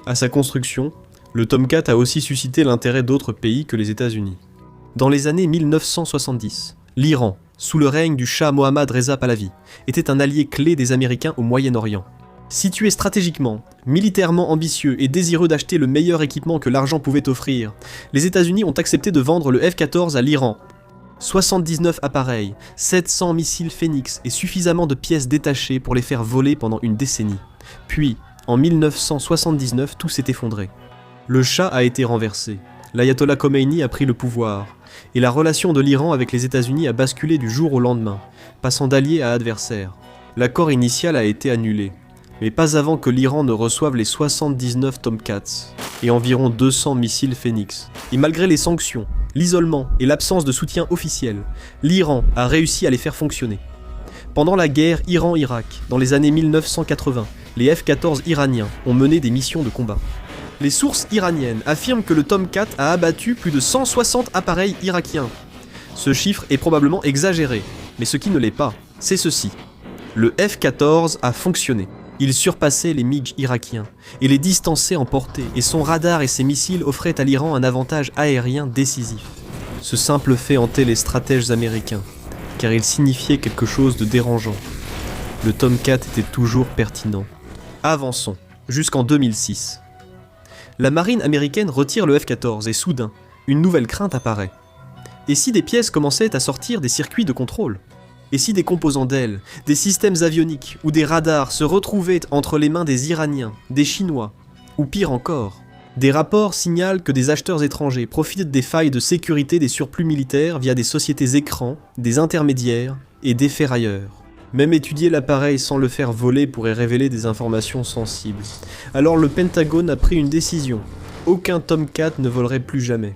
À sa construction, le Tomcat a aussi suscité l'intérêt d'autres pays que les États-Unis. Dans les années 1970, l'Iran, sous le règne du Shah Mohammad Reza Pahlavi, était un allié clé des Américains au Moyen-Orient. Situé stratégiquement, militairement ambitieux et désireux d'acheter le meilleur équipement que l'argent pouvait offrir, les États-Unis ont accepté de vendre le F-14 à l'Iran. 79 appareils, 700 missiles Phoenix et suffisamment de pièces détachées pour les faire voler pendant une décennie. Puis, en 1979, tout s'est effondré. Le Shah a été renversé, l'ayatollah Khomeini a pris le pouvoir, et la relation de l'Iran avec les États-Unis a basculé du jour au lendemain, passant d'allié à adversaire. L'accord initial a été annulé, mais pas avant que l'Iran ne reçoive les 79 Tomcats et environ 200 missiles Phoenix. Et malgré les sanctions, l'isolement et l'absence de soutien officiel, l'Iran a réussi à les faire fonctionner. Pendant la guerre Iran-Irak, dans les années 1980, les F-14 iraniens ont mené des missions de combat. Les sources iraniennes affirment que le Tomcat a abattu plus de 160 appareils irakiens. Ce chiffre est probablement exagéré, mais ce qui ne l'est pas, c'est ceci. Le F-14 a fonctionné. Il surpassait les MiG irakiens et les distançait en portée, et son radar et ses missiles offraient à l'Iran un avantage aérien décisif. Ce simple fait hantait les stratèges américains, car il signifiait quelque chose de dérangeant. Le Tomcat était toujours pertinent. Avançons, jusqu'en 2006. La marine américaine retire le F-14 et soudain, une nouvelle crainte apparaît. Et si des pièces commençaient à sortir des circuits de contrôle ? Et si des composants d'ailes, des systèmes avioniques ou des radars se retrouvaient entre les mains des Iraniens, des Chinois, ou pire encore, des rapports signalent que des acheteurs étrangers profitent des failles de sécurité des surplus militaires via des sociétés écrans, des intermédiaires et des ferrailleurs. Même étudier l'appareil sans le faire voler pourrait révéler des informations sensibles. Alors le Pentagone a pris une décision. Aucun Tomcat ne volerait plus jamais.